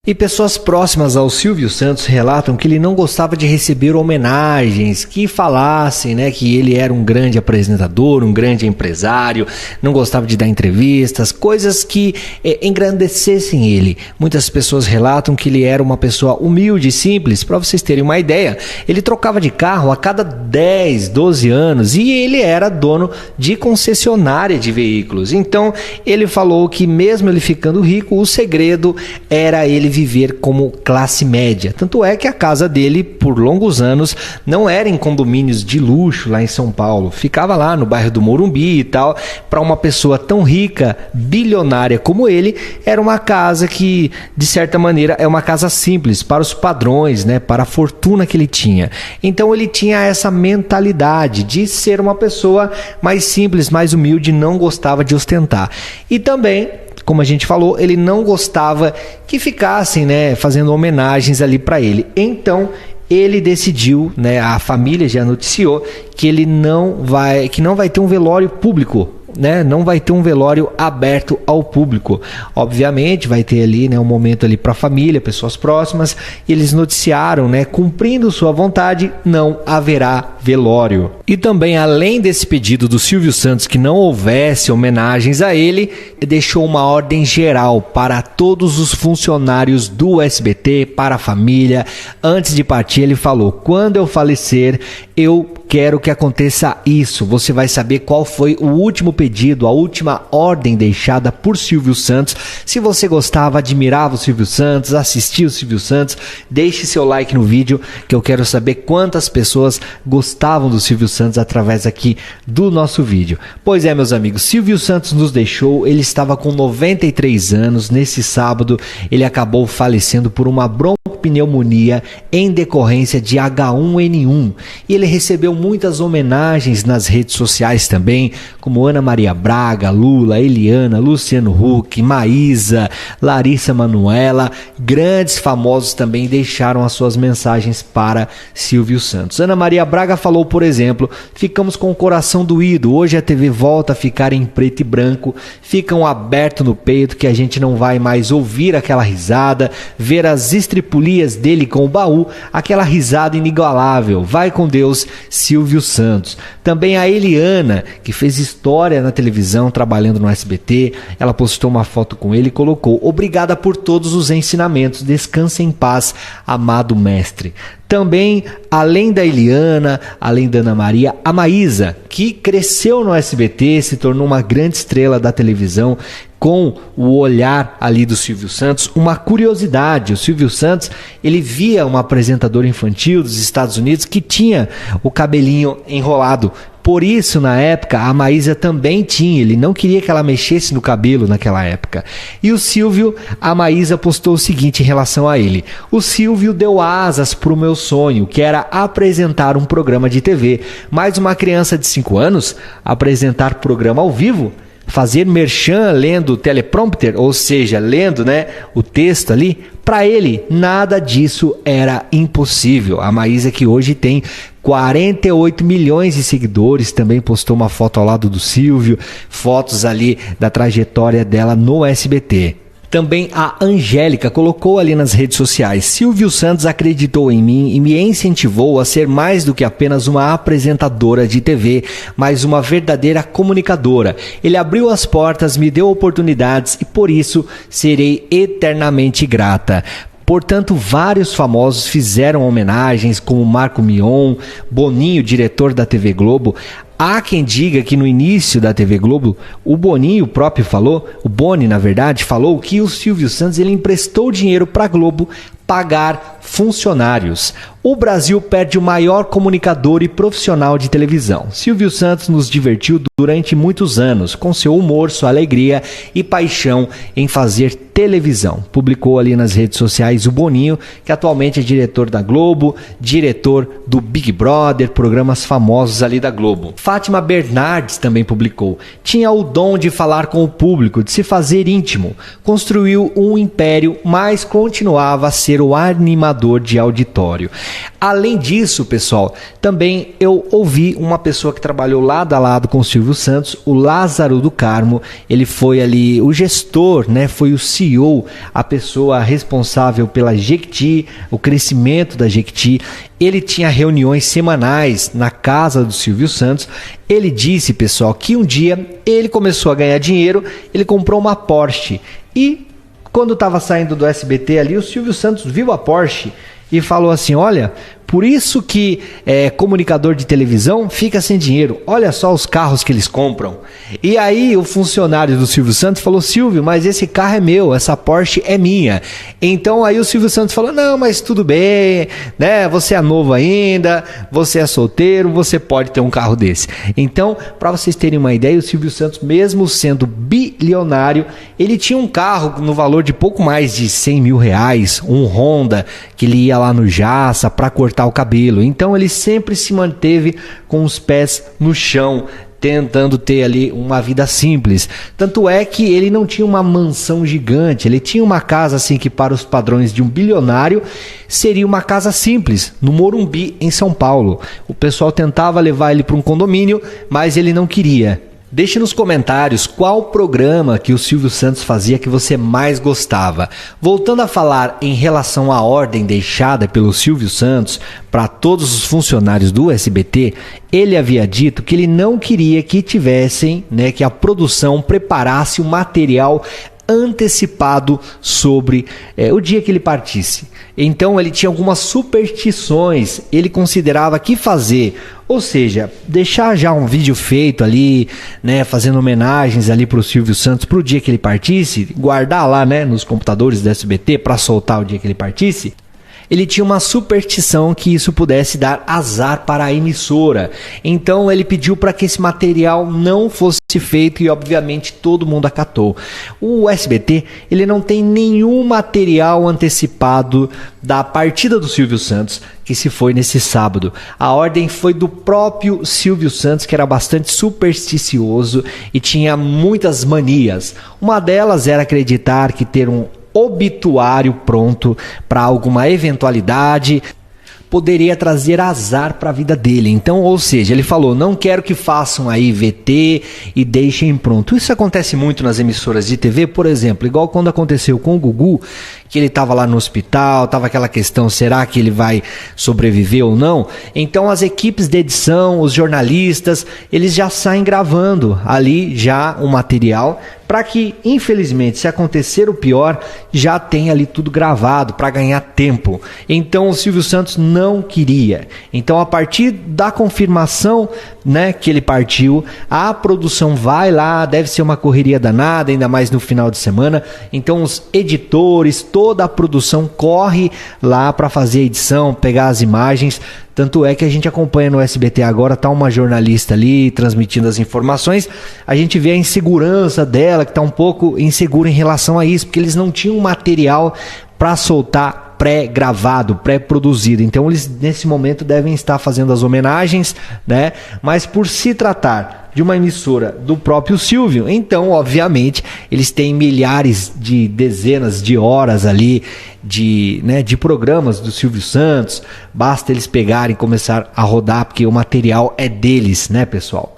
E pessoas próximas ao Silvio Santos relatam que ele não gostava de receber homenagens, que falassem, que ele era um grande apresentador, um grande empresário, não gostava de dar entrevistas, coisas que engrandecessem ele. Muitas pessoas relatam que ele era uma pessoa humilde e simples. Para vocês terem uma ideia, ele trocava de carro a cada 10, 12 anos e ele era dono de concessionária de veículos. Então, ele falou que mesmo ele ficando rico, o segredo era ele viver como classe média. Tanto é que a casa dele, por longos anos, não era em condomínios de luxo lá em São Paulo. Ficava lá no bairro do Morumbi e tal. Para uma pessoa tão rica, bilionária como ele, era uma casa que, de certa maneira, é uma casa simples para os padrões, para a fortuna que ele tinha. Então ele tinha essa mentalidade de ser uma pessoa mais simples, mais humilde, não gostava de ostentar. E também, como a gente falou, ele não gostava que ficassem fazendo homenagens ali para ele. Então ele decidiu, a família já noticiou que ele não vai ter um velório público. Não vai ter um velório aberto ao público. Obviamente vai ter ali um momento ali para a família, pessoas próximas. Eles noticiaram, cumprindo sua vontade, não haverá velório. E também, além desse pedido do Silvio Santos que não houvesse homenagens a ele, deixou uma ordem geral para todos os funcionários do SBT, para a família. Antes de partir, ele falou: quando eu falecer, eu quero que aconteça isso. Você vai saber qual foi o último pedido, a última ordem deixada por Silvio Santos. Se você gostava, admirava o Silvio Santos, assistia o Silvio Santos, deixe seu like no vídeo, que eu quero saber quantas pessoas gostavam do Silvio Santos através aqui do nosso vídeo. Pois é, meus amigos, Silvio Santos nos deixou. Ele estava com 93 anos. Nesse sábado, ele acabou falecendo por uma broncopneumonia em decorrência de H1N1. E ele recebeu muitas homenagens nas redes sociais também, como Ana Maria Braga, Lula, Eliana, Luciano Huck, Maísa, Larissa Manoela. Grandes famosos também deixaram as suas mensagens para Silvio Santos. Ana Maria Braga falou, por exemplo: ficamos com o coração doído, hoje a TV volta a ficar em preto e branco, fica um aberto no peito que a gente não vai mais ouvir aquela risada, ver as estripulias dele com o baú, aquela risada inigualável. Vai com Deus, Silvio Santos. Também a Eliana, que fez história na televisão trabalhando no SBT, ela postou uma foto com ele e colocou: obrigada por todos os ensinamentos, descanse em paz, amado mestre. Também, além da Eliana, além da Ana Maria, a Maísa, que cresceu no SBT, se tornou uma grande estrela da televisão, com o olhar ali do Silvio Santos. Uma curiosidade: o Silvio Santos, ele via uma apresentadora infantil dos Estados Unidos que tinha o cabelinho enrolado. Por isso, na época, a Maísa também tinha. Ele não queria que ela mexesse no cabelo naquela época. E o Silvio, a Maísa postou o seguinte em relação a ele: o Silvio deu asas para o meu sonho, que era apresentar um programa de TV. Mas uma criança de 5 anos, apresentar programa ao vivo, fazer merchan lendo teleprompter, ou seja, lendo o texto ali, para ele nada disso era impossível. A Maísa, que hoje tem 48 milhões de seguidores, também postou uma foto ao lado do Silvio, fotos ali da trajetória dela no SBT. Também a Angélica colocou ali nas redes sociais: Silvio Santos acreditou em mim e me incentivou a ser mais do que apenas uma apresentadora de TV, mas uma verdadeira comunicadora. Ele abriu as portas, me deu oportunidades e por isso serei eternamente grata. Portanto, vários famosos fizeram homenagens, como Marco Mion, Boninho, diretor da TV Globo. Há quem diga que no início da TV Globo, o Boninho próprio falou, o Boni, na verdade, falou que o Silvio Santos ele emprestou dinheiro para a Globo pagar funcionários. O Brasil perde o maior comunicador e profissional de televisão. Silvio Santos nos divertiu durante muitos anos, com seu humor, sua alegria e paixão em fazer televisão. Publicou ali nas redes sociais o Boninho, que atualmente é diretor da Globo, diretor do Big Brother, programas famosos ali da Globo. Fátima Bernardes também publicou: tinha o dom de falar com o público, de se fazer íntimo. Construiu um império, mas continuava a ser ser o animador de auditório. Além disso, pessoal, também eu ouvi uma pessoa que trabalhou lado a lado com o Silvio Santos, o Lázaro do Carmo. Ele foi ali o gestor, né? Foi o CEO, a pessoa responsável pela Jequiti, o crescimento da Jequiti. Ele tinha reuniões semanais na casa do Silvio Santos. Ele disse, pessoal, que um dia ele começou a ganhar dinheiro, ele comprou uma Porsche. E quando estava saindo do SBT ali, o Silvio Santos viu a Porsche e falou assim: olha, por isso que comunicador de televisão fica sem dinheiro. Olha só os carros que eles compram. E aí o funcionário do Silvio Santos falou: Silvio, mas esse carro é meu, essa Porsche é minha. Então aí o Silvio Santos falou: não, mas tudo bem, né? Você é novo ainda, você é solteiro, você pode ter um carro desse. Então, para vocês terem uma ideia, o Silvio Santos, mesmo sendo bilionário, ele tinha um carro no valor de pouco mais de 100 mil reais, um Honda, que ele ia lá no Jaça para cortar o cabelo. Então ele sempre se manteve com os pés no chão, tentando ter ali uma vida simples. Tanto é que ele não tinha uma mansão gigante, ele tinha uma casa assim que para os padrões de um bilionário seria uma casa simples, no Morumbi, em São Paulo. O pessoal tentava levar ele para um condomínio, mas ele não queria. Deixe nos comentários qual programa que o Silvio Santos fazia que você mais gostava. Voltando a falar em relação à ordem deixada pelo Silvio Santos para todos os funcionários do SBT, ele havia dito que ele não queria que tivessem, que a produção preparasse o material antecipado sobre o dia que ele partisse. Então ele tinha algumas superstições. Ele considerava que fazer, ou seja, deixar já um vídeo feito ali, fazendo homenagens ali para o Silvio Santos para o dia que ele partisse, guardar lá, nos computadores do SBT para soltar o dia que ele partisse. Ele tinha uma superstição que isso pudesse dar azar para a emissora. Então ele pediu para que esse material não fosse feito e obviamente todo mundo acatou. O SBT, ele não tem nenhum material antecipado da partida do Silvio Santos, que se foi nesse sábado. A ordem foi do próprio Silvio Santos, que era bastante supersticioso e tinha muitas manias. Uma delas era acreditar que ter um obituário pronto para alguma eventualidade poderia trazer azar para a vida dele. Então, ou seja, ele falou: não quero que façam aí VT e deixem pronto. Isso acontece muito nas emissoras de TV, por exemplo, igual quando aconteceu com o Gugu, que ele estava lá no hospital, estava aquela questão, será que ele vai sobreviver ou não? Então as equipes de edição, os jornalistas, eles já saem gravando ali já o material para que, infelizmente, se acontecer o pior, já tenha ali tudo gravado para ganhar tempo. Então o Silvio Santos não queria. Então, a partir da confirmação, que ele partiu, a produção vai lá, deve ser uma correria danada, ainda mais no final de semana. Então os editores, toda a produção corre lá para fazer a edição, pegar as imagens. Tanto é que a gente acompanha no SBT agora, tá uma jornalista ali transmitindo as informações, a gente vê a insegurança dela, que tá um pouco insegura em relação a isso, porque eles não tinham material para soltar pré-gravado, pré-produzido. Então eles nesse momento devem estar fazendo as homenagens, mas por se tratar de uma emissora do próprio Silvio, então obviamente eles têm milhares de dezenas de horas ali de programas do Silvio Santos. Basta eles pegarem e começar a rodar, porque o material é deles, pessoal?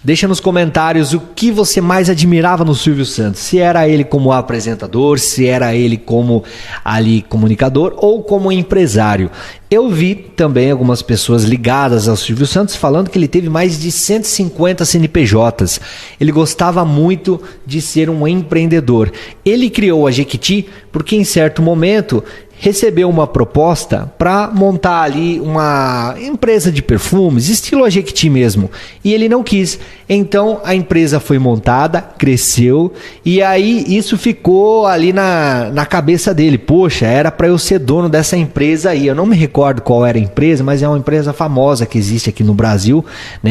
Deixa nos comentários o que você mais admirava no Silvio Santos. Se era ele como apresentador, se era ele como ali comunicador ou como empresário. Eu vi também algumas pessoas ligadas ao Silvio Santos falando que ele teve mais de 150 CNPJs. Ele gostava muito de ser um empreendedor. Ele criou a Jequiti porque em certo momento recebeu uma proposta para montar ali uma empresa de perfumes, estilo a Jequiti mesmo, e ele não quis. Então a empresa foi montada, cresceu, e aí isso ficou ali na cabeça dele. Poxa, era para eu ser dono dessa empresa aí. Eu não me recordo qual era a empresa, mas é uma empresa famosa que existe aqui no Brasil,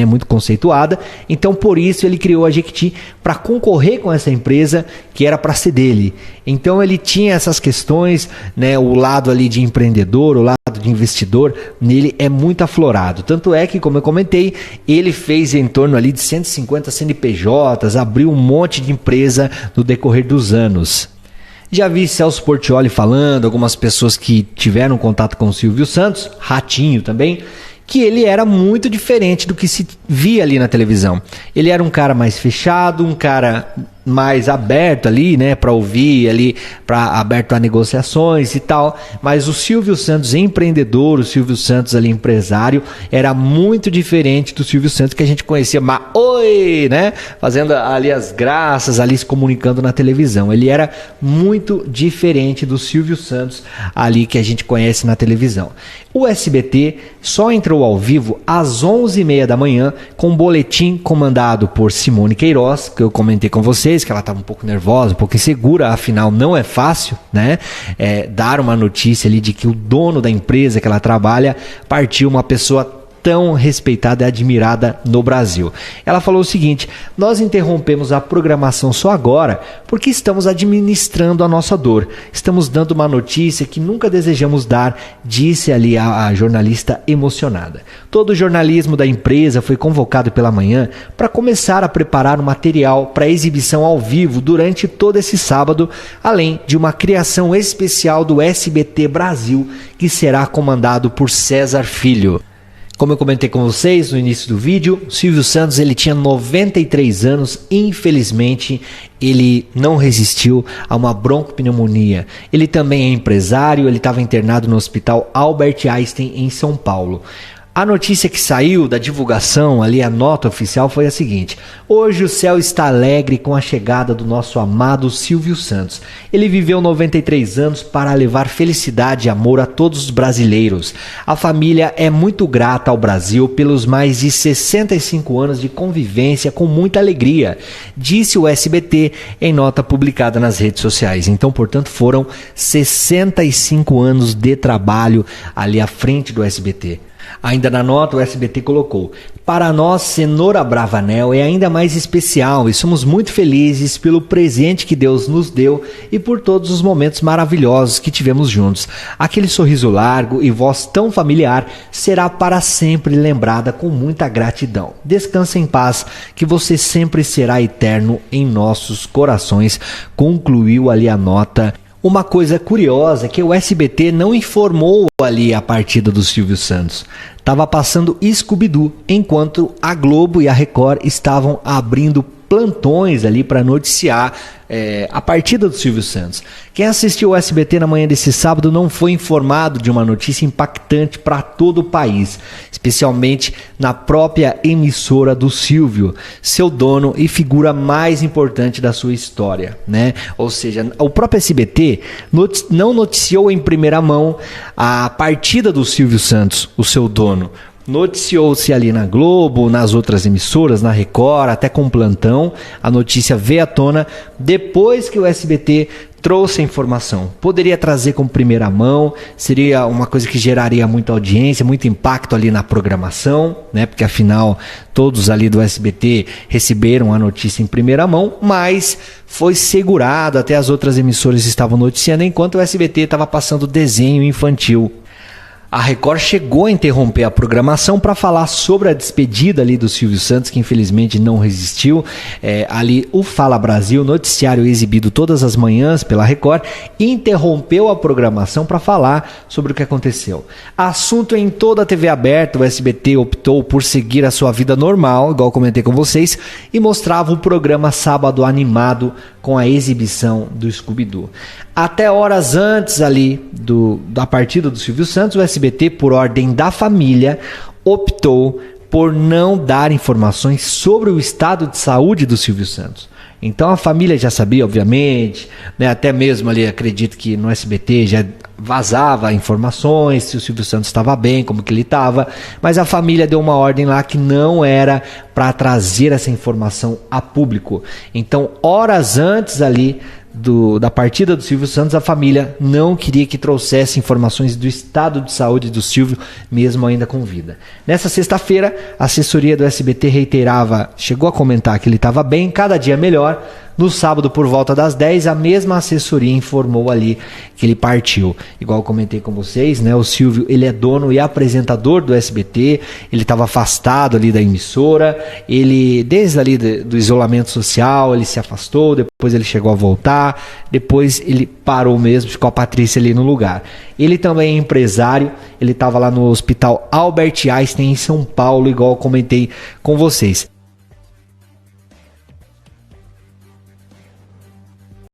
muito conceituada. Então por isso ele criou a Jequiti, para concorrer com essa empresa que era para ser dele. Então ele tinha essas questões, o lado ali de empreendedor, o lado de investidor, nele é muito aflorado. Tanto é que, como eu comentei, ele fez em torno ali de 150 CNPJs, abriu um monte de empresa no decorrer dos anos. Já vi Celso Portiolli falando, algumas pessoas que tiveram contato com o Silvio Santos, Ratinho também, que ele era muito diferente do que se via ali na televisão. Ele era um cara mais fechado, um cara mais aberto ali, né, para ouvir ali, aberto a negociações e tal, mas o Silvio Santos empreendedor, o Silvio Santos ali empresário, era muito diferente do Silvio Santos que a gente conhecia, mas oi, né, fazendo ali as graças, ali se comunicando na televisão. Ele era muito diferente do Silvio Santos ali que a gente conhece na televisão. O SBT só entrou ao vivo às 11h30 da manhã com um boletim comandado por Simone Queiroz, que eu comentei com vocês, que ela estava um pouco nervosa, um pouco insegura, afinal não é fácil, né? Dar uma notícia ali de que o dono da empresa que ela trabalha partiu, uma pessoa tão respeitada e admirada no Brasil. Ela falou o seguinte: nós interrompemos a programação só agora porque estamos administrando a nossa dor. Estamos dando uma notícia que nunca desejamos dar, disse ali a jornalista emocionada. Todo o jornalismo da empresa foi convocado pela manhã para começar a preparar o material para exibição ao vivo durante todo esse sábado, além de uma criação especial do SBT Brasil, que será comandado por César Filho. Como eu comentei com vocês no início do vídeo, Silvio Santos ele tinha 93 anos, infelizmente ele não resistiu a uma broncopneumonia. Ele também é empresário, ele estava internado no Hospital Albert Einstein em São Paulo. A notícia que saiu da divulgação, ali a nota oficial, foi a seguinte: hoje o céu está alegre com a chegada do nosso amado Silvio Santos. Ele viveu 93 anos para levar felicidade e amor a todos os brasileiros. A família é muito grata ao Brasil pelos mais de 65 anos de convivência com muita alegria, disse o SBT em nota publicada nas redes sociais. Então, portanto, foram 65 anos de trabalho ali à frente do SBT. Ainda na nota, o SBT colocou: para nós, Cenoura Bravanel é ainda mais especial e somos muito felizes pelo presente que Deus nos deu e por todos os momentos maravilhosos que tivemos juntos. Aquele sorriso largo e voz tão familiar será para sempre lembrada com muita gratidão. Descanse em paz, que você sempre será eterno em nossos corações, concluiu ali a nota. Uma coisa curiosa é que o SBT não informou ali a partida do Silvio Santos. Estava passando Scooby-Doo, enquanto a Globo e a Record estavam abrindo plantões ali para noticiar a partida do Silvio Santos. Quem assistiu ao SBT na manhã desse sábado não foi informado de uma notícia impactante para todo o país, especialmente na própria emissora do Silvio, seu dono e figura mais importante da sua história, né? Ou seja, o próprio SBT não noticiou em primeira mão a partida do Silvio Santos, o seu dono. Noticiou-se ali na Globo, nas outras emissoras, na Record, até com plantão. A notícia veio à tona depois que o SBT trouxe a informação. Poderia trazer com primeira mão, seria uma coisa que geraria muita audiência, muito impacto ali na programação, né? Porque afinal todos ali do SBT receberam a notícia em primeira mão, mas foi segurado, até as outras emissoras estavam noticiando, enquanto o SBT estava passando desenho infantil. A Record chegou a interromper a programação para falar sobre a despedida ali do Silvio Santos, que infelizmente não resistiu. Ali o Fala Brasil, noticiário exibido todas as manhãs pela Record, interrompeu a programação para falar sobre o que aconteceu. Assunto em toda a TV aberta, o SBT optou por seguir a sua vida normal, igual comentei com vocês, e mostrava o programa Sábado Animado com a exibição do Scooby-Doo. Até horas antes ali da partida do Silvio Santos, o SBT, por ordem da família, optou por não dar informações sobre o estado de saúde do Silvio Santos. Então a família já sabia, obviamente, né? Até mesmo ali, acredito que no SBT já vazava informações, se o Silvio Santos estava bem, como que ele estava, mas a família deu uma ordem lá que não era para trazer essa informação a público. Então, horas antes ali da partida do Silvio Santos, a família não queria que trouxesse informações do estado de saúde do Silvio, mesmo ainda com vida. Nessa sexta-feira, a assessoria do SBT chegou a comentar que ele estava bem, cada dia melhor, No sábado, por volta das 10, a mesma assessoria informou ali que ele partiu. Igual eu comentei com vocês, né? O Silvio, ele é dono e apresentador do SBT, ele estava afastado ali da emissora, ele, desde ali do isolamento social, ele se afastou, depois ele chegou a voltar, depois ele parou mesmo, ficou a Patrícia ali no lugar. Ele também é empresário, ele estava lá no Hospital Albert Einstein, em São Paulo, igual eu comentei com vocês.